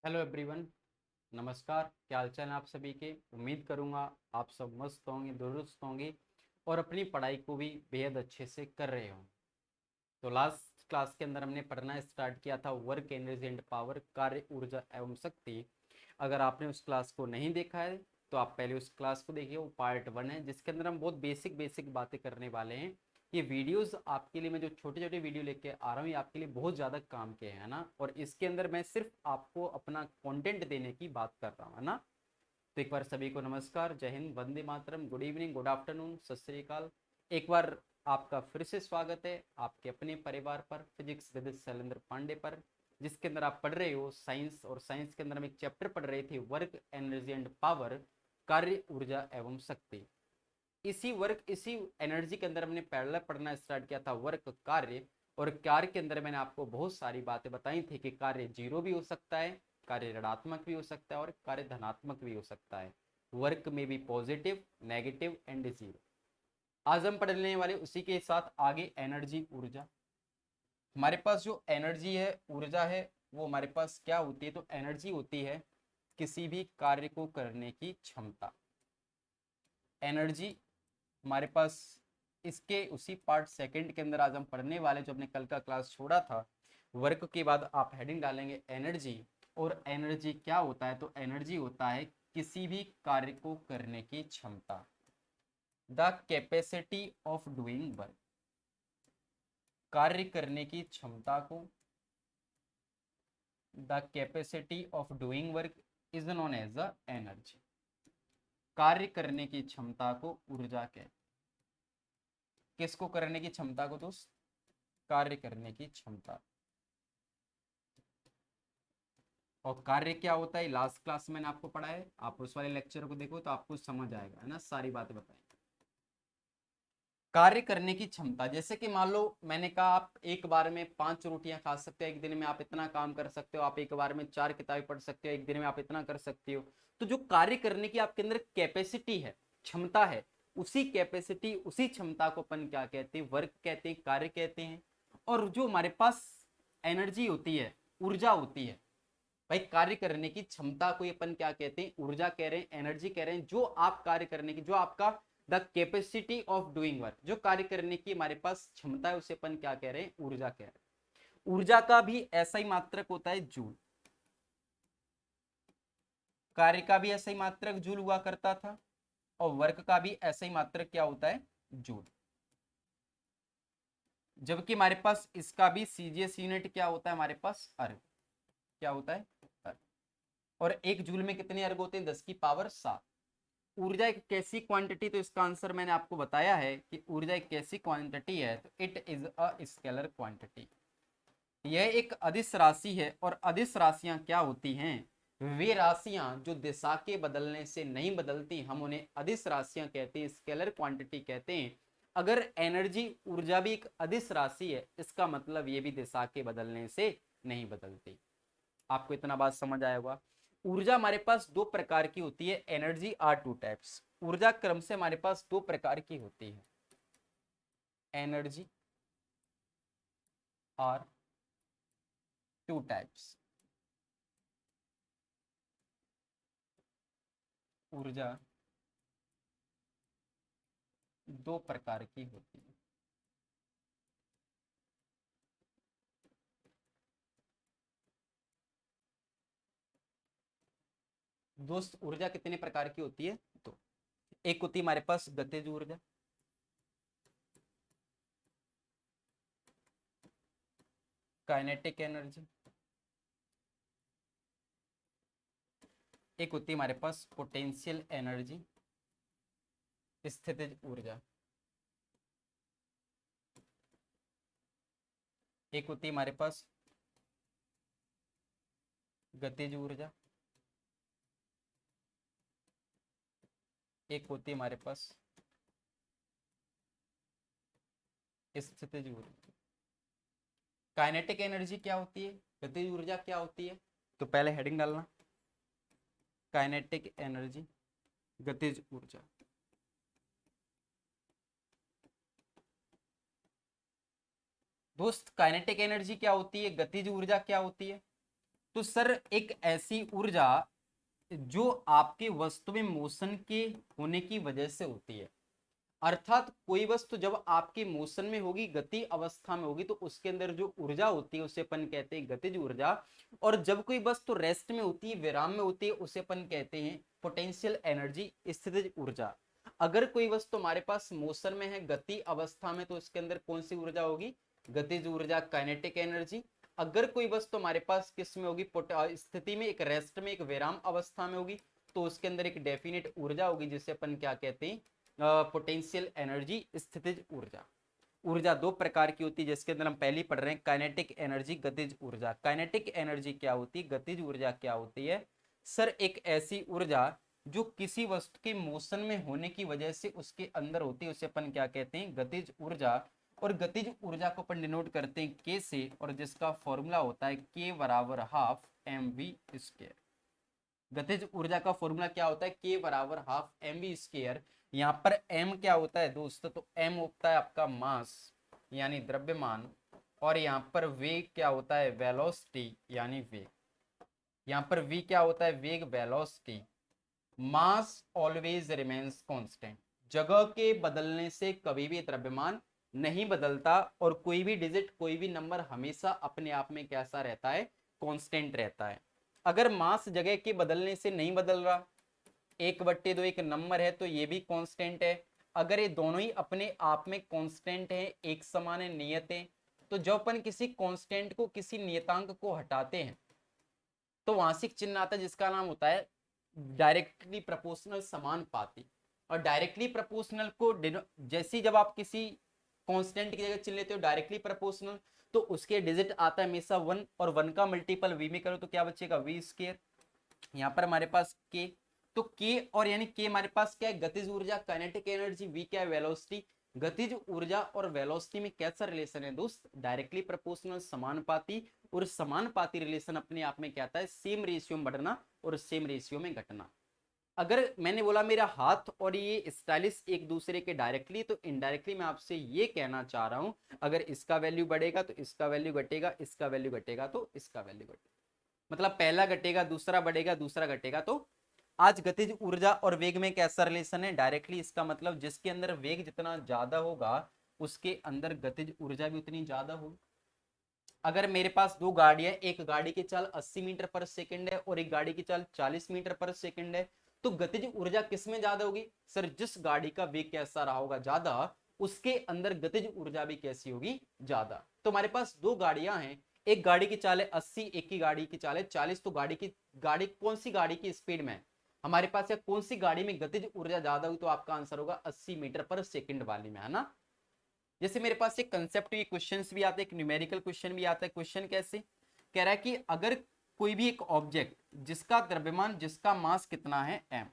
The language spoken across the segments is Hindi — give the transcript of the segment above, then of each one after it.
Hello everyone. नमस्कार। क्या हालचाल है आप सभी के। उम्मीद करूंगा आप सब मस्त होंगे, दुरुस्त होंगे और अपनी पढ़ाई को भी बेहद अच्छे से कर रहे हों। तो लास्ट क्लास के अंदर हमने पढ़ना स्टार्ट किया था वर्क एनर्जी एंड पावर, कार्य, ऊर्जा एवं शक्ति। अगर आपने उस क्लास को नहीं देखा है तो आप पहले उस क्लास को देखिए, वो पार्ट 1 है जिसके अंदर हम बहुत बेसिक बेसिक बातें करने वाले हैं। ये वीडियोस आपके लिए, मैं जो छोटे छोटे वीडियो लेके आ रहा हूँ, ये आपके लिए बहुत ज़्यादा काम के हैं ना। और इसके अंदर मैं सिर्फ आपको अपना कंटेंट देने की बात कर रहा हूँ, है ना। तो एक बार सभी को नमस्कार, जय Hind, Vande Mataram, good evening, good afternoon, सत श्री अकाल। एक बार आपका फिर से स्वागत है आपके अपने परिवार पर, फिजिक्स विद शैलेंद्र पांडे पर, जिसके अंदर आप पढ़ रहे हो साइंस। और साइंस के अंदर हम एक चैप्टर पढ़ रहे थे, वर्क एनर्जी एंड पावर, कार्य, ऊर्जा एवं शक्ति। इसी एनर्जी के अंदर हमने पहला पढ़ना स्टार्ट किया था वर्क, कार्य। और कार्य के अंदर मैंने आपको बहुत सारी बातें बताई थी कि कार्य जीरो भी हो सकता है, कार्य ऋणात्मक भी हो सकता है और कार्य धनात्मक भी हो सकता है। वर्क में भी पॉजिटिव, नेगेटिव एंड जीरो। आज हम पढ़ने वाले उसी के साथ आगे एनर्जी, ऊर्जा। हमारे पास जो एनर्जी है, ऊर्जा है, वो हमारे पास क्या होती है, तो एनर्जी होती है किसी भी कार्य को करने की क्षमता। एनर्जी हमारे पास इसके उसी पार्ट सेकंड के अंदर आज हम पढ़ने वाले, जो अपने कल का क्लास छोड़ा था। वर्क के बाद आप हेडिंग डालेंगे एनर्जी। और एनर्जी क्या होता है, तो एनर्जी होता है किसी भी कार्य को करने की क्षमता, the capacity of doing work. कार्य करने की क्षमता को, the capacity of doing work is known as the energy. कार्य करने की क्षमता को ऊर्जा कहते हैं। किसको करने की क्षमता को दोस्त? कार्य करने की क्षमता। और कार्य क्या होता है, लास्ट क्लास में मैंने आपको पढ़ा है, आप उस वाले लेक्चर को देखो तो आपको समझ आएगा, है ना, सारी बातें बताएंगे। कार्य करने की क्षमता, जैसे कि मान लो मैंने कहा आप एक बार में 5 रोटियां खा सकते हो, एक दिन में आप इतना काम कर सकते हो, आप एक बार में 4 किताबें पढ़ सकते हो, एक दिन में आप इतना कर सकते हो। तो जो कार्य करने की आपके अंदर कैपेसिटी है, क्षमता है, उसी कैपेसिटी, उसी क्षमता को अपन क्या कहते हैं? वर्क कहते हैं, कार्य कहते हैं। और जो हमारे पास एनर्जी होती है, ऊर्जा होती है, भाई कार्य करने की क्षमता को अपन क्या कहते हैं? ऊर्जा कह रहे हैं, एनर्जी कह रहे हैं। जो आप कार्य करने की, जो आपका the capacity of doing work, जो कार्य करने की हमारे पास क्षमता है, उसे अपन क्या कह रहे हैं? ऊर्जा कह रहे हैं। ऊर्जा का भी ऐसा ही मात्रक होता है जूल। कार्य का भी ऐसा ही मात्रक जूल हुआ करता था, और वर्क का भी ऐसा ही मात्रक क्या होता है? जूल। जबकि हमारे पास इसका भी सीजीएस यूनिट क्या होता है? हमारे पास अर्ग। क्या होता है? अर्ग। और एक जूल में कितने अर्ग होते हैं? 10 की पावर 7। ऊर्जा एक कैसी क्वांटिटी, तो इसका आंसर मैंने आपको बताया है कि ऊर्जा एक कैसी क्वांटिटी है, तो it is a scalar quantity. यह एक अदिश राशि है। और अदिश राशियां क्या होती हैं? वे राशियां जो दिशा के बदलने से नहीं बदलती, हम उन्हें अदिश राशियां कहते हैं, स्केलर क्वांटिटी कहते हैं। अगर एनर्जी, ऊर्जा भी एक अदिश राशि है, इसका मतलब ये भी दिशा के बदलने से नहीं बदलती। आपको इतना बात समझ आया होगा। ऊर्जा हमारे पास दो प्रकार की होती है, एनर्जी आर टू टाइप्स। ऊर्जा क्रम से हमारे पास दो प्रकार की होती है, एनर्जी आर टू टाइप्स। ऊर्जा दो प्रकार की होती है। दोस्त, ऊर्जा कितने प्रकार की होती है? तो एक होती है हमारे पास गतिज ऊर्जा, काइनेटिक एनर्जी। एक होती है हमारे पास पोटेंशियल एनर्जी, स्थितिज ऊर्जा। एक होती है हमारे पास गतिज ऊर्जा, एक होती है हमारे पास स्थितिज ऊर्जा। काइनेटिक एनर्जी क्या होती है, गतिज ऊर्जा क्या होती है? तो पहले हेडिंग डालना, काइनेटिक एनर्जी, गतिज ऊर्जा। दोस्त, काइनेटिक एनर्जी क्या होती है, गतिज ऊर्जा क्या होती है? तो सर एक ऐसी ऊर्जा जो आपके वस्तु में मोशन के होने की वजह से होती है। अर्थात कोई वस्तु जब आपकी मोशन में होगी, गति अवस्था में होगी, तो उसके अंदर जो ऊर्जा होती है उसे अपन कहते हैं गतिज ऊर्जा। और जब कोई वस्तु रेस्ट में होती है, विराम में होती है, उसे अपन कहते हैं पोटेंशियल एनर्जी, स्थितिज ऊर्जा। अगर कोई वस्तु हमारे पास मोशन में है, गति अवस्था में, तो इसके अंदर कौन सी ऊर्जा होगी? गतिज ऊर्जा, काइनेटिक एनर्जी। अगर कोई वस्तु हमारे पास किस में होगी? स्थिति में, एक रेस्ट में, एक विराम अवस्था में होगी, तो उसके अंदर एक डेफिनेट ऊर्जा होगी जिसे अपन क्या कहते हैं? पोटेंशियल एनर्जी, स्थितिज ऊर्जा। ऊर्जा दो प्रकार की होती है, जिसके अंदर हम पहले पढ़ रहे हैं काइनेटिक एनर्जी, गतिज ऊर्जा। काइनेटिक एनर्जी क्या होती है, गतिज ऊर्जा क्या होती है? सर एक ऐसी ऊर्जा जो किसी वस्तु के मोशन में होने की वजह से उसके अंदर होती है, उसे अपन क्या कहते हैं? गतिज ऊर्जा। और गतिज ऊर्जा को अपन डिनोट करते हैं के से, और जिसका फॉर्मूला होता है के बराबर हाफ एम वी स्क्वायर। गतिज ऊर्जा का फॉर्मूला क्या होता है? के बराबर हाफ एम वी स्क्वायर। यहाँ पर एम क्या होता है दोस्तों? तो एम होता है आपका मास यानी द्रव्यमान, और यहाँ पर वेग क्या होता है? वेलोसिटी यानी वेग। यहाँ पर वी क्या होता है? वेग, वेलोसिटी। मास ऑलवेज रिमेन्स कांस्टेंट। जगह के बदलने से कभी भी द्रव्यमान नहीं बदलता, और कोई भी डिजिट, कोई भी नंबर हमेशा अपने आप में कैसा रहता है? कांस्टेंट रहता है। अगर मास जगह के बदलने से नहीं बदल रहा, 1/2 एक नंबर है, तो ये भी कांस्टेंट है। अगर ये दोनों ही अपने आप में कांस्टेंट है, एक समान है, नियत है, तो जब अपन किसी कांस्टेंट को, किसी नियतांक को हटाते हैं, तो वहां से एक चिन्ह आता है जिसका नाम होता है डायरेक्टली प्रोपोर्शनल समानुपाती। और डायरेक्टली प्रोपोर्शनल को जैसे जब आप किसी कांस्टेंट की जगह चिन्ह लेते हो डायरेक्टली प्रोपोर्शनल, तो उसके डिजिट आता है हमेशा 1, और 1 का मल्टीपल वी में करो तो क्या बचेगा? V square. यहाँ पर हमारे पास के, तो के और यानी के हमारे पास क्या है? गतिज ऊर्जा, काइनेटिक एनर्जी, वी क्या है? वेलोसिटी। गतिज ऊर्जा और वेलोसिटी में कैसा रिलेशन है दोस्त? डायरेक्टली प्रोपोर्शनल, समानुपाती। और समानुपाती रिलेशन अपने आप में क्या आता है? सेम रेशियो में बढ़ना और सेम रेशियो में घटना। अगर मैंने बोला मेरा हाथ और ये स्टाइलिस एक दूसरे के डायरेक्टली, तो इनडायरेक्टली मैं आपसे ये कहना चाह रहा हूं, अगर इसका वैल्यू बढ़ेगा तो इसका वैल्यू घटेगा, इसका वैल्यू घटेगा तो इसका वैल्यू घटेगा। मतलब पहला घटेगा, दूसरा बढ़ेगा, दूसरा घटेगा। तो आज गतिज ऊर्जा और वेग में कैसा रिलेशन है? डायरेक्टली। इसका मतलब जिसके अंदर वेग जितना ज्यादा होगा, उसके अंदर गतिज ऊर्जा भी उतनी ज्यादा होगी। अगर मेरे पास दो गाड़ियां, एक गाड़ी की चाल 80 मीटर पर सेकंड है और एक गाड़ी की चाल 40 मीटर पर सेकंड है, तो गतिज ऊर्जा किस में ज्यादा होगी? सर जिस गाड़ी का वेग कैसा रहा होगा ज्यादा, उसके अंदर गतिज ऊर्जा भी कैसी होगी? ज्यादा। तो हमारे पास दो गाड़ियां हैं, एक गाड़ी की चाल है 80, एक की गाड़ी की चाल है 40, तो गाड़ी कौन सी गाड़ी की स्पीड में है हमारे पास, या कौन सी गाड़ी में गतिज ऊर्जा ज्यादा हुई? तो आपका आंसर होगा 80 मीटर पर सेकंड वाली में, है ना। जैसे मेरे पास एक कंसेप्ट भी क्वेश्चंस भी आते हैं, एक न्यूमेरिकल क्वेश्चन भी आता है। क्वेश्चन कैसे कह रहा है कि अगर कोई भी एक ऑब्जेक्ट जिसका द्रव्यमान, जिसका मास कितना है? m।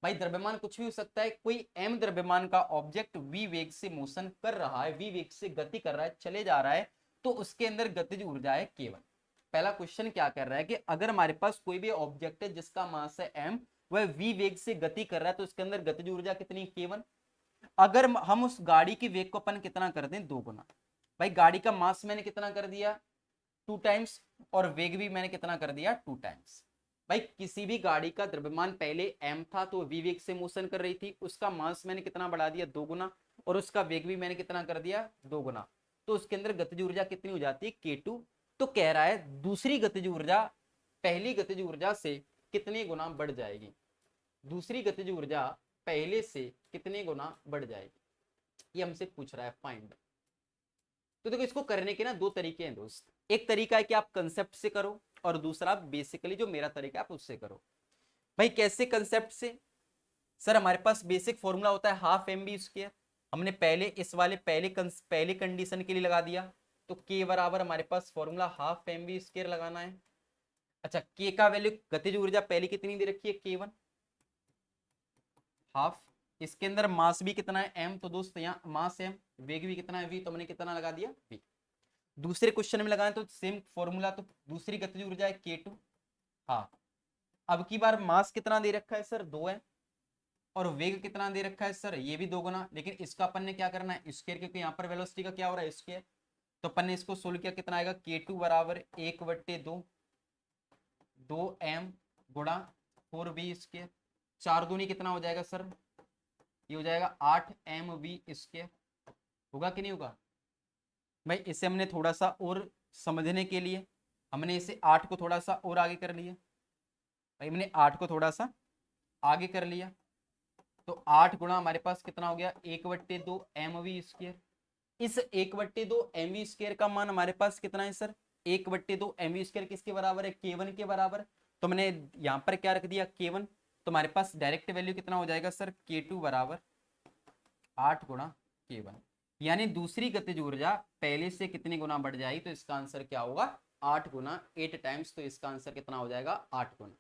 भाई द्रव्यमान कुछ भी हो सकता है, कोई m द्रव्यमान का ऑब्जेक्ट v वेग से मोशन कर रहा है, v वेग से गति कर रहा है, चले जा रहा है, तो उसके अंदर गतिज ऊर्जा है k1। पहला क्वेश्चन क्या कर रहा है कि अगर हमारे पास कोई भी ऑब्जेक्ट है जिसका मास है m, वह v वेग से गति कर रहा है, तो उसके अंदर गतिज ऊर्जा कितनी? k1। अगर हम उस गाड़ी की वेग को अपन कितना कर दें? 2 गुना। भाई गाड़ी का मास मैंने कितना कर दिया? 2 टाइम्स, और वेग भी मैंने कितना कर दिया? 2 टाइम्स। भाई किसी भी गाड़ी का द्रव्यमान पहले m था, तो v वेग से मोशन कर रही थी, उसका मास मैंने कितना बढ़ा दिया? 2 गुना, और उसका वेग भी मैंने कितना कर दिया? 2 गुना। तो उसके अंदर गतिज ऊर्जा कितनी हो जाती है? k2। तो कह रहा है दूसरी गतिज ऊर्जा पहली गतिज ऊर्जा से कितने गुना बढ़ जाएगी? दूसरी गतिज ऊर्जा पहले से कितने गुना बढ़ जाएगी, ये हमसे पूछ रहा है फाइंड। तो देखो इसको करने के ना दो तरीके हैं दोस्त। एक तरीका है कि आप कंसेप्ट से करो, और दूसरा बेसिकली जो मेरा तरीका है आप उससे करो। भाई कैसे कंसेप्ट से? सर हमारे पास बेसिक फॉर्मूला होता है हाफ एम बी स्क्वायर। हमने पहले इस वाले पहले कंडीशन के लिए लगा दिया, तो के बराबर हमारे पास formula half m v square लगाना है। अच्छा के का वैल्यू, गतिज ऊर्जा पहले कितनी दे रखी है? k1 half. इसके अंदर मास भी कितना है? m, तो दोस्त यहाँ मास m, वेग भी कितना है? v, तो हमने कितना लगा दिया? v। दूसरे क्वेश्चन में लगाए तो सेम फॉर्मूला, तो दूसरी गतिज ऊर्जा है k2 हाफ। अब की बार मास कितना दे रखा है सर? 2 है, और वेग कितना दे रखा है सर? ये भी 2 गुना। लेकिन इसका अपन ने क्या करना है? स्क्वायर, क्योंकि यहाँ पर वेलोसिटी का क्या हो रहा है? स्क्वायर। तो अपन ने इसको सोल्व किया, कितना आएगा? k2 बराबर 1/2 2m गुणा 4v², 4 दूनी कितना हो जाएगा सर, ये हो जाएगा 8mv², होगा कि नहीं होगा भाई। इसे हमने थोड़ा सा और समझने के लिए हमने इसे 8 को थोड़ा सा और आगे कर लिया भाई, हमने 8 को थोड़ा सा आगे कर लिया, तो 8 गुणा हमारे पास कितना हो गया 1/2 mv²। इस 1/2 mv² का मान हमारे पास कितना है सर, 1/2 mv² किसके बराबर है, k1 के बराबर। तो मैंने यहां पर क्या रख दिया k1, तो हमारे पास डायरेक्ट वैल्यू कितना हो जाएगा सर, k2 बराबर 8 गुणा k1, यानी दूसरी गतिज ऊर्जा पहले से कितनी गुना बढ़ जाएगी, तो इसका आंसर क्या होगा 8 गुना, 8 टाइम्स, तो इसका आंसर कितना हो जाएगा 8 गुना।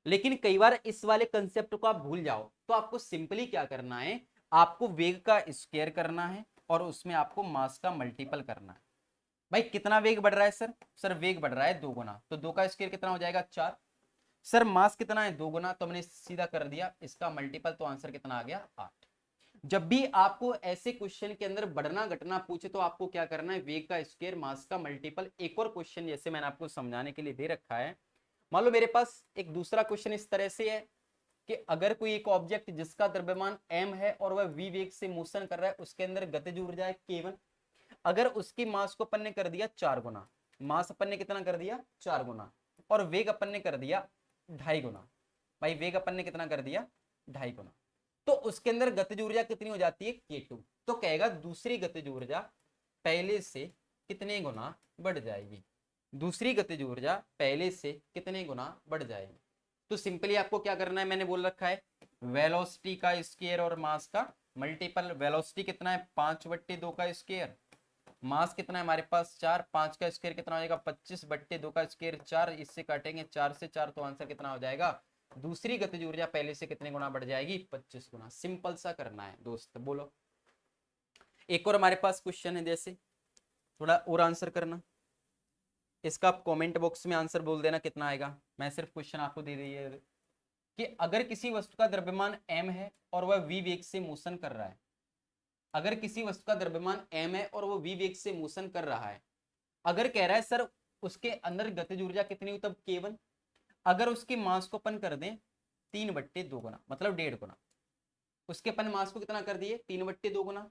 लेकिन कई बार इस वाले कंसेप्ट को आप भूल जाओ, तो आपको सिंपली क्या करना है, आपको वेग का स्क्वायर करना है और उसमें आपको मास का मल्टीपल करना है। भाई कितना वेग बढ़ रहा है सर, सर वेग बढ़ रहा है 2 गुना, तो 2 का स्क्वायर कितना हो जाएगा 4। सर मास कितना है 2 गुना, तो हमने सीधा कर दिया इसका मल्टीपल, तो आंसर कितना आ गया 8। जब भी आपको ऐसे क्वेश्चन के अंदर बढ़ना घटना पूछे, तो आपको क्या करना है, वेग का स्क्वायर मास का मल्टीपल। एक और क्वेश्चन जैसे मैंने आपको समझाने के लिए दे रखा है, मान लो मेरे पास एक दूसरा क्वेश्चन इस तरह से है कि अगर कोई एक ऑब्जेक्ट जिसका द्रव्यमान m है और वह v वेग से मोशन कर रहा है, उसके अंदर गतिज ऊर्जा है k1, अगर उसकी मास को अपन ने कर दिया 4 गुना, मास अपन ने कितना कर दिया 4 गुना, और वेग अपन ने कर दिया 2.5 गुना, भाई वेग अपन ने कितना कर दिया 2.5 गुना, तो उसके अंदर गतिज ऊर्जा कितनी हो जाती है k2। तो कहेगा दूसरी गतिज ऊर्जा पहले से कितने गुना बढ़ जाएगी, दूसरी गतिज ऊर्जा पहले से कितने गुना बढ़ जाएगी। तो सिंपली आपको क्या करना है, मैंने बोल रखा है वेलोसिटी का स्क्वायर और मास का मल्टीपल। वेलोसिटी कितना है 5/2 का स्क्वायर, मास कितना है हमारे पास 4, 5 का स्क्वायर कितना हो जाएगा 25/2 का स्क्वायर 4, इससे काटेंगे 4 से 4, तो आंसर कितना हो जाएगा, दूसरी गतिज ऊर्जा पहले से कितने गुना बढ़ जाएगी 25 गुना। सिंपल सा करना है दोस्त, बोलो। एक और हमारे पास क्वेश्चन है, जैसे थोड़ा और आंसर करना, इसका आप कमेंट बॉक्स में आंसर बोल देना कितना आएगा। मैं सिर्फ क्वेश्चन आपको दे दी है कि अगर किसी वस्तु का द्रव्यमान m है और वह v वेग से मोशन कर रहा है, अगर किसी वस्तु का द्रव्यमान m है और वो v वेग से मोशन कर रहा है, अगर कह रहा है सर उसके अंदर गतिज ऊर्जा कितनी हुई, तब k1, अगर उसके मास को अपन कर दें 3/2 गुना, मतलब 1.5 गुना, उसके अपन मास को कितना कर दिए 3/2 गुना,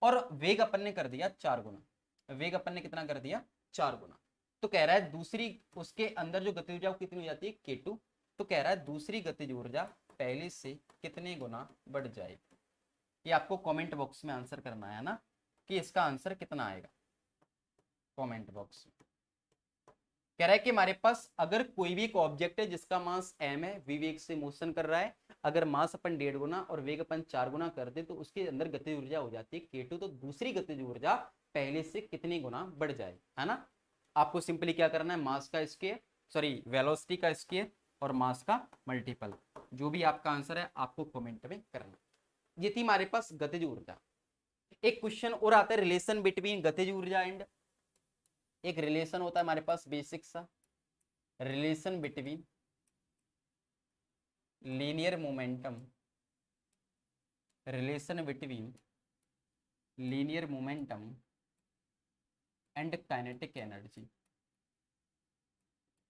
और वेग अपन ने कर दिया 4 गुना, वेग अपन ने कितना कर दिया 4 गुना, तो कह रहा है दूसरी उसके अंदर जो गतिज ऊर्जा कितनी हो जाती है k2, तो कह रहा है दूसरी गतिज ऊर्जा पहले से कितने गुना बढ़ जाएगी। ये आपको कमेंट बॉक्स में आंसर करना है ना, कि इसका आंसर कितना आएगा, कमेंट बॉक्स में। कह रहा है कि हमारे पास अगर कोई भी एक ऑब्जेक्ट है जिसका मास m है, v वेग से मोशन कर रहा है, अगर मास अपन 1.5 गुना और वेग अपन 4 गुना कर दे, तो उसके अंदर गतिज ऊर्जा हो जाती है k2, तो दूसरी गतिज ऊर्जा पहले से कितनी गुना बढ़ जाए, है ना। आपको सिंपली क्या करना है, मास का स्क्वायर, सॉरी वेलोसिटी का स्क्वायर और मास का मल्टीपल, जो भी आपका आंसर है आपको कमेंट में करना। ये थी हमारे पास गतिज ऊर्जा। एक क्वेश्चन और आता है, रिलेशन बिटवीन गतिज ऊर्जा एंड, एक रिलेशन होता है हमारे पास बेसिक सा, relation between linear momentum, relation between linear momentum and kinetic energy,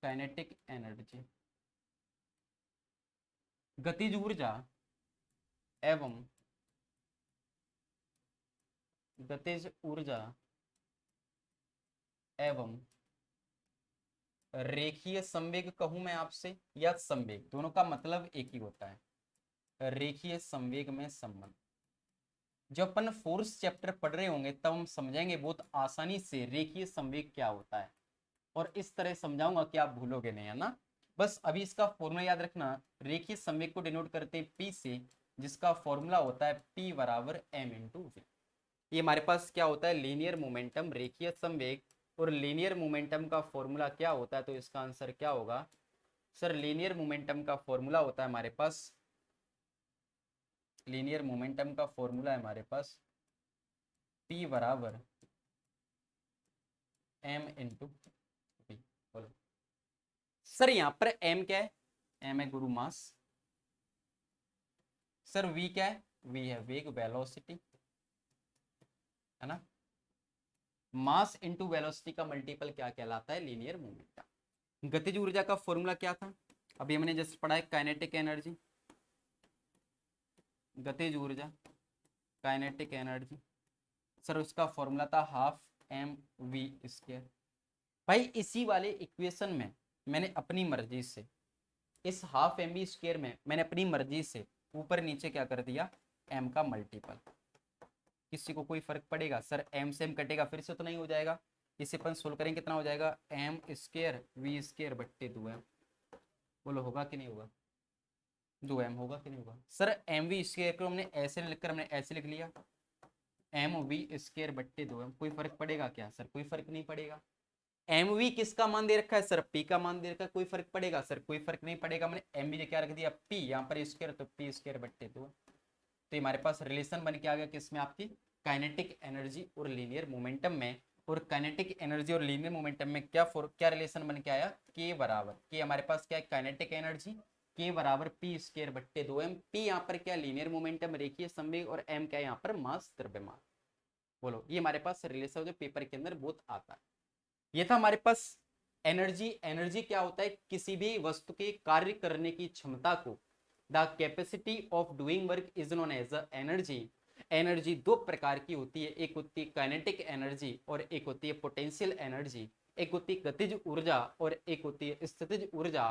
kinetic energy, गतिज ऊर्जा एवं गतिज ऊर्जा एवं रेखीय संवेग कहूं मैं आपसे, या संवेग, दोनों का मतलब एक ही होता है, रेखीय संवेग में संबंध। जब अपन फोर्स चैप्टर पढ़ रहे होंगे तब हम समझेंगे बहुत आसानी से रेखीय संवेग क्या होता है, और इस तरह समझाऊंगा कि आप भूलोगे नहीं, है ना। बस अभी इसका फॉर्मूला याद रखना, रेखीय संवेग को डिनोट करते हैं P से, जिसका फॉर्मूला होता है P बराबर m इंटू v। ये हमारे पास क्या होता है, लीनियर मोमेंटम, रेखीय संवेग, और लीनियर मोमेंटम का फॉर्मूला क्या होता है, तो इसका आंसर क्या होगा सर, लीनियर मोमेंटम का फॉर्मूला होता है हमारे पास, लीनियर मोमेंटम का फॉर्मूला है हमारे पास P बराबर m इंटू v। बोलो सर, यहां पर m क्या है, m है गुरु मास, सर v क्या है, v है वेग, वेलोसिटी, है ना। मास इंटू वेलोसिटी का मल्टीपल क्या कहलाता है, लीनियर मोमेंटम। गतिज ऊर्जा का फॉर्मूला क्या था, अभी हमने जस्ट पढ़ा है, काइनेटिक एनर्जी, गतिज ऊर्जा काइनेटिक एनर्जी। सर उसका फॉर्मूला था हाफ एम वी स्क्वायर। भाई इसी वाले इक्वेशन में मैंने अपनी मर्जी से इस हाफ एम वी स्क्वायर में मैंने अपनी मर्जी से ऊपर नीचे क्या कर दिया, एम का मल्टीपल। किसी को कोई फर्क पड़ेगा? सर एम से एम कटेगा फिर से तो नहीं हो जाएगा, इसे अपन सोल्व करेंगे कितना हो जाएगा, एम स्क्वायर वी स्क्वायर बट्टे 2m। बोलो होगा कि नहीं होगा, 2m होगा कि नहीं होगा? सर एम वी स्क्वायर को हमने ऐसे नहीं लिखकर हमने ऐसे लिख लिया, एम वी स्क्वायर बट्टे 2m। कोई फर्क पड़ेगा क्या? सर कोई फर्क नहीं पड़ेगा। एम वी किसका मान दे रखा है? सर पी का मान दे रखा है। कोई फर्क पड़ेगा? सर कोई फर्क नहीं पड़ेगा। मैंने एम वी ने क्या रख दिया, पी, यहाँ पर स्क्वायर तो पी स्क्वायर बट्टे 2। तो हमारे पास रिलेशन बन के आ गया किसमें, आपकी काइनेटिक एनर्जी और लीनियर मोमेंटम में। और काइनेटिक एनर्जी और लीनियर मोमेंटम में क्या रिलेशन बन के आया, के बराबर, के हमारे पास क्या है काइनेटिक एनर्जी, के बराबर पी स्क्वायर बट्टे 2m। पी यहाँ पर क्या, लीनियर मोमेंटम रेखीय संवेग, और एम क्या है यहाँ पर मास द्रव्यमान। बोलो ये हमारे पास रिलेशन जो पेपर के अंदर बहुत आता है। ये था हमारे पास एनर्जी। एनर्जी क्या होता है, किसी भी वस्तु के कार्य करने की क्षमता को, the capacity of doing work is known as energy. Energy दो प्रकार की होती है, एक होती है काइनेटिक एनर्जी और एक होती है पोटेंशियल एनर्जी। एक होती है गतिज ऊर्जा और एक होती है स्थितिज ऊर्जा।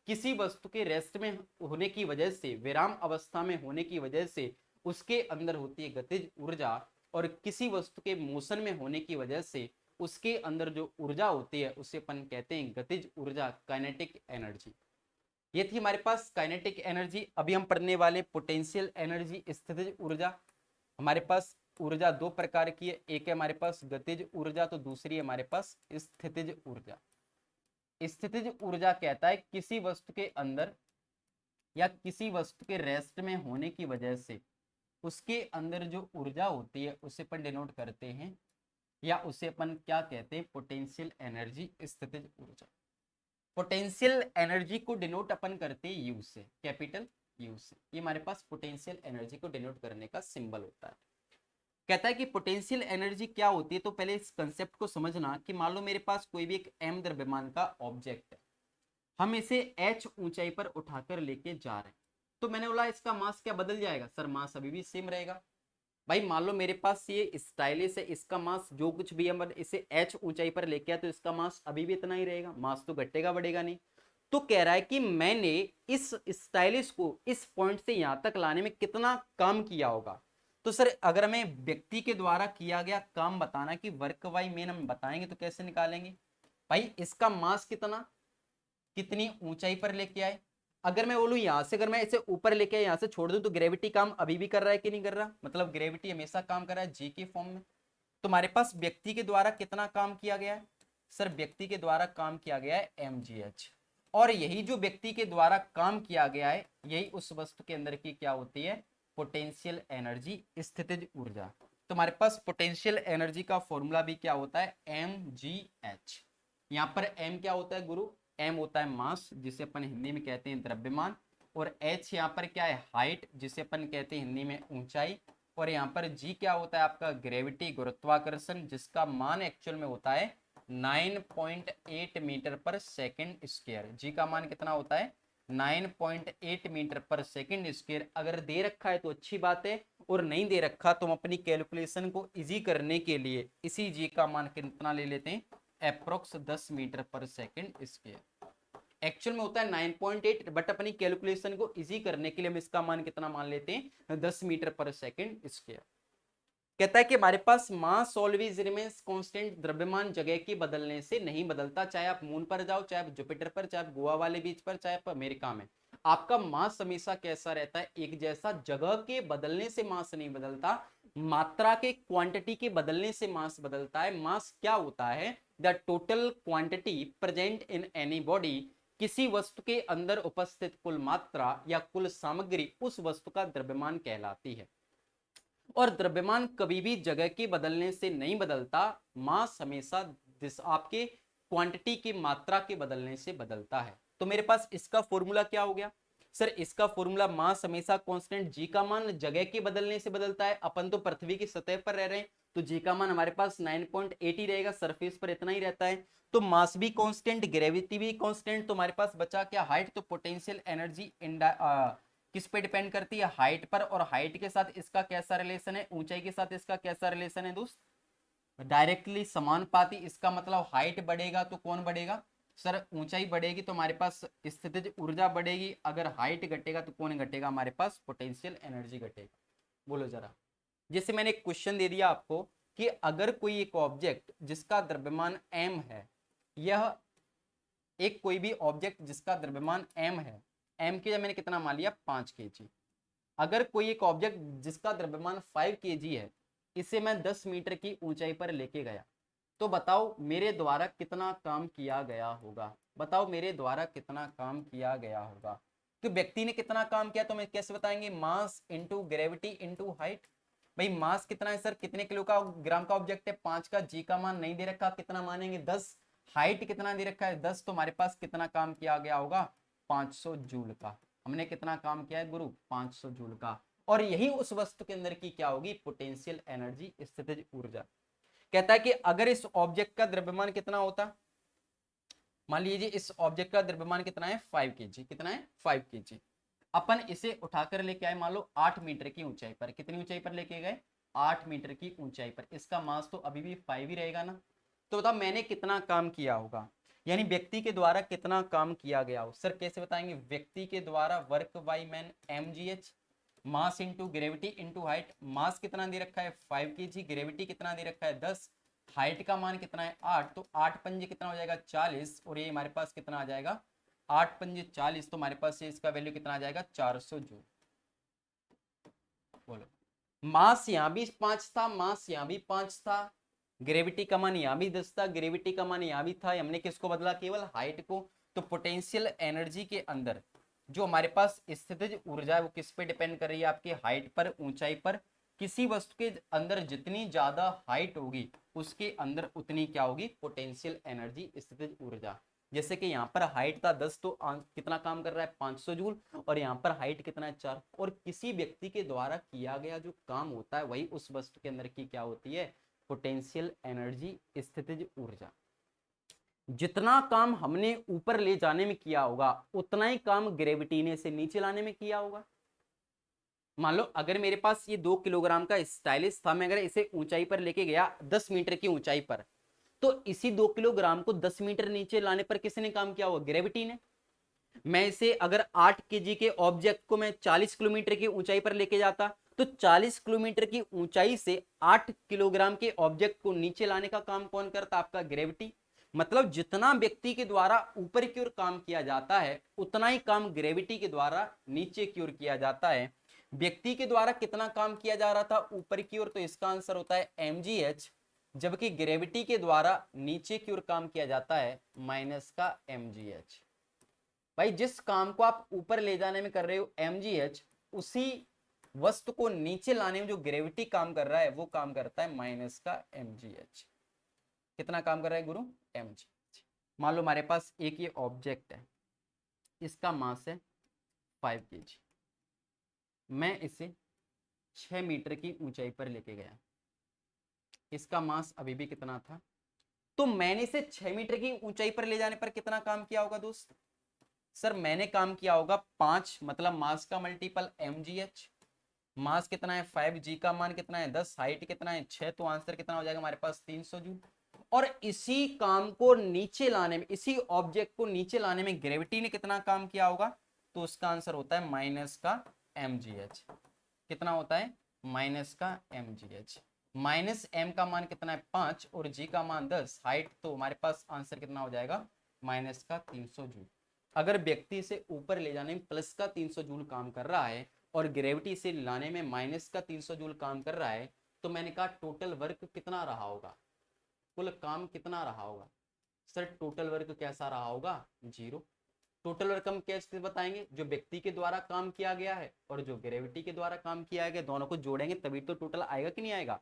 किसी वस्तु के रेस्ट में होने की वजह से, विराम अवस्था में होने की वजह से उसके अंदर होती है गतिज ऊर्जा, और किसी वस्तु के मोशन में होने की वजह से उसके अंदर जो ऊर्जा होती है उसे अपन कहते हैं गतिज ऊर्जा, काइनेटिक एनर्जी। ये थी हमारे पास काइनेटिक एनर्जी। अभी हम पढ़ने वाले पोटेंशियल एनर्जी, स्थितिज ऊर्जा। हमारे पास ऊर्जा दो प्रकार की है, एक है हमारे पास गतिज ऊर्जा तो दूसरी है हमारे पास स्थितिज ऊर्जा। स्थितिज ऊर्जा कहता है किसी वस्तु के अंदर या किसी वस्तु के रेस्ट में होने की वजह से उसके अंदर जो ऊर्जा होती है उसे अपन डिनोट करते हैं, या उसे अपन क्या कहते हैं, पोटेंशियल एनर्जी, स्थितिज ऊर्जा। पोटेंशियल एनर्जी को डिनोट अपन करते हैं यू से, कैपिटल यू से। ये हमारे पास पोटेंशियल एनर्जी को डिनोट करने का सिंबल होता है। कहता है कि पोटेंशियल एनर्जी क्या होती है, तो पहले इस कंसेप्ट को समझना कि मान लो मेरे पास कोई भी एक m द्रव्यमान का ऑब्जेक्ट है, हम इसे h ऊंचाई पर उठाकर लेके जा रहे हैं, तो मैंने बोला इसका मास क्या बदल जाएगा? सर मास अभी भी सेम रहेगा। भाई मान लो मेरे पास ये स्टाइलिस है, इसका मास जो कुछ भी हम इसे h ऊंचाई पर लेके आए तो इसका मास अभी भी इतना ही रहेगा, मास तो घटेगा बढ़ेगा नहीं। तो कह रहा है कि मैंने इस स्टाइलिस को इस पॉइंट से यहां तक लाने में कितना काम किया होगा। तो सर अगर हमें व्यक्ति के द्वारा किया गया काम बताना कि वर्क बाय मैन हम बताएंगे तो कैसे निकालेंगे? भाई इसका मास कितना, कितनी ऊंचाई पर लेके आए। अगर मैं बोलूं यहां से, अगर मैं इसे ऊपर लेके यहां से छोड़ दूं तो ग्रेविटी काम अभी भी कर रहा है कि नहीं कर रहा? मतलब ग्रेविटी हमेशा काम कर रहा है जी के फॉर्म में। तो हमारे पास व्यक्ति के द्वारा कितना काम किया गया है? सर व्यक्ति के द्वारा काम किया गया है mgh। और यही जो व्यक्ति के द्वारा काम किया गया है यही उस वस्तु के अंदर की क्या होती है, पोटेंशियल एनर्जी, स्थितिज ऊर्जा। तो हमारे पास पोटेंशियल एनर्जी का फॉर्मूला भी क्या होता है, mgh। यहाँ पर m क्या होता है गुरु, m होता है मास जिसे अपन हिंदी में कहते हैं द्रव्यमान, और h यहाँ पर क्या है, हाइट जिसे अपन कहते हैं हिंदी में ऊंचाई, और यहाँ पर g क्या होता है आपका ग्रेविटी, गुरुत्वाकर्षण, जिसका मान एक्चुअल में होता है 9.8 मीटर पर सेकंड स्क्वायर। जी का मान कितना होता है, 9.8 मीटर पर सेकंड स्क्वायर। अगर दे रखा है तो अच्छी बात है, और नहीं दे रखा तो हम अपनी कैलकुलेशन को इजी करने के लिए इसी जी का मान कितना ले लेते हैं, अप्रोक्स 10 मीटर पर सेकंड स्क्वायर। एक्चुअल में होता है 9.8, बट अपनी कैलकुलेशन को इजी करने के लिए हम इसका मान कितना मान लेते हैं, 10 मीटर पर सेकंड स्क्वायर। कहता है कि हमारे पास मास ऑलवेज रिमेन्स कांस्टेंट, द्रव्यमान जगह के बदलने से नहीं बदलता। चाहे आप मून पर जाओ, चाहे आप जुपिटर पर, चाहे आप गोवा वाले बीच पर, चाहे आप अमेरिका में, आपका मास हमेशा कैसा रहता है, एक जैसा। जगह के बदलने से मास नहीं बदलता, मात्रा के, क्वांटिटी के बदलने से मास बदलता है। मास क्या होता है, the total quantity present in any body, किसी वस्तु के अंदर उपस्थित कुल मात्रा या कुल सामग्री उस वस्तु का द्रव्यमान कहलाती है। और द्रव्यमान कभी भी जगह के बदलने से नहीं बदलता, मास हमेशा आपके क्वांटिटी की मात्रा के बदलने से बदलता है। तो मेरे पास इसका फॉर्मूला क्या हो गया, सर इसका फॉर्मूला मास हमेशा कांस्टेंट, जी का मान जगह के बदलने से बदलता है। अपन तो पृथ्वी की सतह पर रह रहे हैं तो जी का मान हमारे पास 9.8 ही रहेगा, सरफेस पर इतना ही रहता है। तो मास भी कांस्टेंट, ग्रेविटी भी कांस्टेंट, तो हमारे पास बचा क्या, हाइट। तो पोटेंशियल एनर्जी किस पे डिपेंड करती है, हाइट पर। और हाइट के साथ इसका कैसा रिलेशन है, ऊंचाई के साथ इसका कैसा रिलेशन है दोस्त, डायरेक्टली समानुपाती। इसका मतलब हाइट बढ़ेगा तो कौन बढ़ेगा सर, ऊंचाई बढ़ेगी तो हमारे पास स्थितिज ऊर्जा बढ़ेगी। अगर हाइट घटेगा तो कौन घटेगा, हमारे पास पोटेंशियल एनर्जी घटेगा। बोलो जरा। जैसे मैंने एक क्वेश्चन दे दिया आपको कि अगर कोई एक ऑब्जेक्ट जिसका द्रव्यमान m है, यह एक कोई भी ऑब्जेक्ट जिसका द्रव्यमान m है, m के मैंने कितना मान लिया 5 kg। अगर कोई एक ऑब्जेक्ट जिसका द्रव्यमान 5 kg है, इसे मैं 10 मीटर की ऊंचाई पर लेके गया, तो बताओ मेरे द्वारा कितना काम किया गया होगा। बताओ मेरे द्वारा कितना काम किया गया होगा। तो व्यक्ति ने कितना काम किया तो मैं कैसे बताएंगे, मास इंटू ग्रेविटी इंटू हाइट। भाई मास कितना है सर, कितने किलो का ग्राम का ऑब्जेक्ट है, 5 का। जी का मान नहीं दे रखा, कितना मानेंगे 10। हाइट कितना दे रखा है 10, तो हमारे पास कितना काम किया गया होगा 500 जूल का। हमने कितना काम किया है गुरु, 500 जूल का। और यही उस वस्तु के अंदर की क्या होगी, पोटेंशियल एनर्जी, स्थितिज ऊर्जा। कहता है कि अगर इस ऑब्जेक्ट का द्रव्यमान कितना होता, मान लीजिए इस ऑब्जेक्ट का द्रव्यमान कितना है 5 kg, कितना है 5 kg। अपन इसे उठाकर लेके आए मान लो 8 मीटर की ऊंचाई पर। कितनी ऊंचाई पर लेके गए, 8 मीटर की ऊंचाई पर। इसका मास तो अभी भी 5 ही रहेगा ना। तो बताओ मैंने कितना काम किया होगा, यानी व्यक्ति के द्वारा कितना काम किया गया हो। सर कैसे बताएंगे, व्यक्ति के द्वारा work by man mgh, mass into gravity into height. Mass कितना दे रखा है 5 kg, ग्रेविटी कितना दे रखा है 10, हाइट का मान कितना है 8, तो 8 पंजे कितना हो जाएगा 40, और ये हमारे पास कितना आ जाएगा 8 पंजे 40, तो हमारे पास ये इसका वैल्यू कितना आ जाएगा 400 जूल। बोलो, मास यहाँ भी 5 था, मास यहाँ भी 5 था, ग्रेविटी का मान यहाँ भी 10 था, ग्रेविटी का मान यहाँ भी था। हमने किसको बदला, केवल हाइट को। तो पोटेंशियल एनर्जी के अंदर जो हमारे पास स्थितिज ऊर्जा है वो किस पे डिपेंड कर रही है, आपकी हाइट पर, ऊंचाई पर। किसी वस्तु के अंदर जितनी ज्यादा हाइट होगी उसके अंदर उतनी क्या होगी, पोटेंशियल एनर्जी, स्थितिज ऊर्जा। जैसे कि यहाँ पर हाइट था 10, तो कितना काम कर रहा है 500 जूल, और यहाँ पर हाइट कितना है 4। और किसी व्यक्ति के द्वारा किया गया जो काम होता है वही उस वस्तु के अंदर की क्या होती है, पोटेंशियल एनर्जी, स्थितिज ऊर्जा। जितना काम हमने ऊपर ले जाने में किया होगा उतना ही काम ग्रेविटी ने से नीचे लाने में किया होगा। मान लो अगर मेरे पास ये 2 किलोग्राम का स्टाइलिश था, मैं अगर इसे ऊंचाई पर लेके गया 10 मीटर की ऊंचाई पर, तो इसी 2 किलोग्राम को 10 मीटर नीचे लाने पर किसने काम किया होगा, ग्रेविटी ने। मैं इसे अगर 8 केजी के ऑब्जेक्ट को मैं 40 किलोमीटर की ऊंचाई पर लेके जाता, तो 40 किलोमीटर की ऊंचाई से 8 किलोग्राम के ऑब्जेक्ट को नीचे लाने का काम कौन करता, आपका ग्रेविटी। मतलब जितना व्यक्ति के द्वारा ऊपर की ओर काम किया जाता है उतना ही काम ग्रेविटी के द्वारा नीचे की ओर किया जाता है। व्यक्ति के द्वारा कितना काम किया जा रहा था ऊपर की ओर, तो इसका आंसर होता है mgh। जबकि ग्रेविटी के द्वारा नीचे की ओर काम किया जाता है माइनस का mgh। भाई जिस काम को आप ऊपर ले जाने में कर रहे हो mgh, उसी वस्तु को नीचे लाने में जो ग्रेविटी काम कर रहा है वो काम करता है माइनस का mgh। कितना काम कर रहा है गुरु, mgh। मान लो हमारे पास एक ये ऑब्जेक्ट है, इसका मास है 5 kg। मैं इसे 6 मीटर की ऊंचाई पर लेके गया, इसका मास अभी भी कितना था, तो मैंने इसे 6 मीटर की ऊंचाई पर ले जाने पर कितना काम किया होगा दोस्त। सर मैंने काम किया होगा 5, मतलब मास का मल्टीपल mgh। मास कितना है 5, जी का मान कितना है 10, हाइट कितना है 6, तो आंसर कितना हो जाएगा हमारे पास 300 जूल। और इसी काम को नीचे लाने में, इसी ऑब्जेक्ट को नीचे लाने में ग्रेविटी ने कितना काम किया होगा, तो उसका आंसर होता है माइनस का mgh। कितना होता है, माइनस का mgh। माइनस m का मान कितना है 5 और g का मान 10, हाइट, तो हमारे पास आंसर कितना हो जाएगा माइनस का 300 जूल। अगर व्यक्ति से ऊपर ले जाने में प्लस का 300 जूल काम कर रहा है और ग्रेविटी से लाने में माइनस का 300 जूल काम कर रहा है, तो मैंने कहा टोटल वर्क कितना रहा होगा, कुल काम कितना रहा होगा। सर टोटल वर्क कैसा रहा होगा, 0। टोटल वर्क हम कैसे बताएंगे, जो व्यक्ति के द्वारा काम किया गया है और जो ग्रेविटी के द्वारा काम किया गया, दोनों को जोड़ेंगे तभी तो टोटल आएगा कि नहीं आएगा।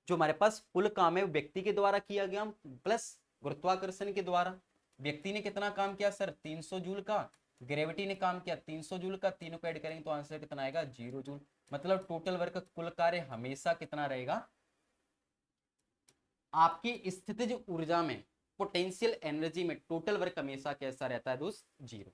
जो हमारे पास कुल काम है व्यक्ति के द्वारा किया गया प्लस गुरुत्वाकर्षण के द्वारा। व्यक्ति ने कितना काम किया सर 300 जूल का, ग्रेविटी ने काम किया 300 जूल का, तीनों को ऐड करेंगे तो आंसर कितना आएगा 0 जूल। मतलब टोटल वर्क, कुल कार्य हमेशा कितना रहेगा आपकी स्थितिज ऊर्जा में, पोटेंशियल एनर्जी में टोटल वर्क हमेशा कैसा रहता है दोस्त, 0।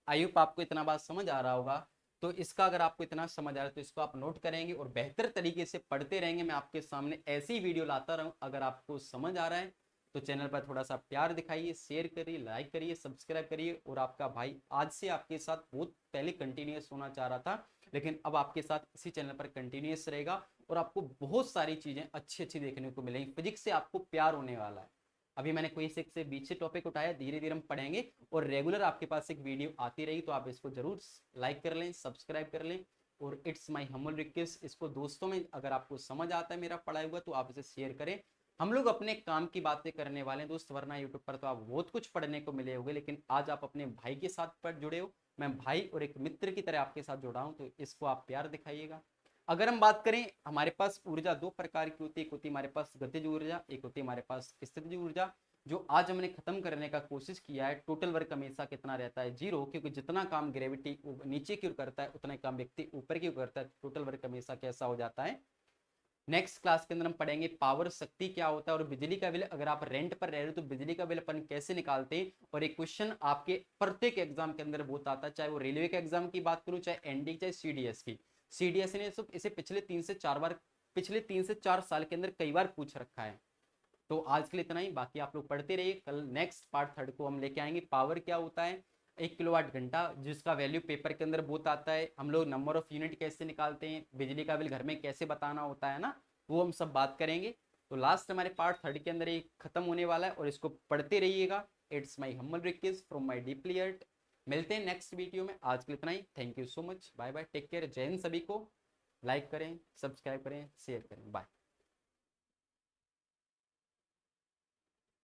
आई होप आपको इतना बात समझ आ रहा होगा। तो इसका अगर आपको इतना समझ आ रहा है तो इसको आप नोट करेंगे और बेहतर तरीके से पढ़ते रहेंगे। मैं आपके सामने ऐसी वीडियो लाता रहूं। अगर आपको समझ आ रहा है तो चैनल पर थोड़ा सा प्यार दिखाइए, शेयर करिए, लाइक करिए, सब्सक्राइब करिए। और आपका भाई आज से आपके साथ बहुत पहले कंटिन्यूस होना चाह रहा था, लेकिन अब आपके साथ इसी चैनल पर कंटिन्यूस रहेगा और आपको बहुत सारी चीजें अच्छी अच्छी देखने को मिलेंगी। फिजिक्स से आपको प्यार होने वाला है। अभी मैंने कोई से बीच से टॉपिक उठाया, धीरे धीरे हम पढ़ेंगे और रेगुलर आपके पास एक वीडियो आती रहेगी। तो आप इसको जरूर लाइक कर लें, सब्सक्राइब कर लें। और इट्स माय हम्बल रिक्वेस्ट, इसको दोस्तों में अगर आपको समझ आता है मेरा पढ़ाई हुआ तो आप इसे शेयर करें। हम लोग अपने काम की बातें करने वाले हैं दोस्त, वरना यूट्यूब पर तो आप बहुत कुछ पढ़ने को मिले होंगे, लेकिन आज आप अपने भाई के साथ पर जुड़े हो। मैं भाई और एक मित्र की तरह आपके साथ जुड़ा हूं, तो इसको आप प्यार दिखाइएगा। अगर हम बात करें, हमारे पास ऊर्जा दो प्रकार की होती है। एक होती है हमारे पास गतिज ऊर्जा, एक होती है हमारे पास स्थितिज ऊर्जा। जो आज हमने खत्म करने का कोशिश किया है, टोटल वर्क हमेशा कितना रहता है, 0। क्योंकि जितना काम ग्रेविटी नीचे की ओर करता है उतना काम व्यक्ति ऊपर की ओर करता है। टोटल वर्क हमेशा कैसा हो जाता है। नेक्स्ट क्लास के अंदर हम पढ़ेंगे पावर, शक्ति क्या होता है, और बिजली का बिल। अगर आप रेंट पर रह रहे हो तो बिजली का बिल अपन कैसे निकालते हैं। और एक क्वेश्चन आपके प्रत्येक एग्जाम के अंदर बहुत आता है, चाहे वो रेलवे के एग्जाम की बात करूं, चाहे एनडी, चाहे सीडीएस की। सीडीएस ने इसे पिछले 3 से 4 साल के अंदर कई बार पूछ रखा है। तो आज के लिए इतना ही, बाकी आप लोग पढ़ते रहिए। कल नेक्स्ट पार्ट 3 को हम लेके आएंगे। पावर क्या होता है, 1 किलोवाट घंटा, जिसका वैल्यू पेपर के अंदर बहुत आता है। हम लोग नंबर ऑफ यूनिट कैसे निकालते हैं, बिजली का बिल घर में कैसे बताना होता है ना, वो हम सब बात करेंगे। तो लास्ट हमारे पार्ट 3 के अंदर ये खत्म होने वाला है और इसको पढ़ते रहिएगा। It's my humble request from my deeply heart. मिलते हैं नेक्स्ट वीडियो में। आज के लिए इतना ही। Thank you so much, bye bye, take care, जय हिंद सभी को। लाइक करें, सब्सक्राइब करें, शेयर करें, बाय।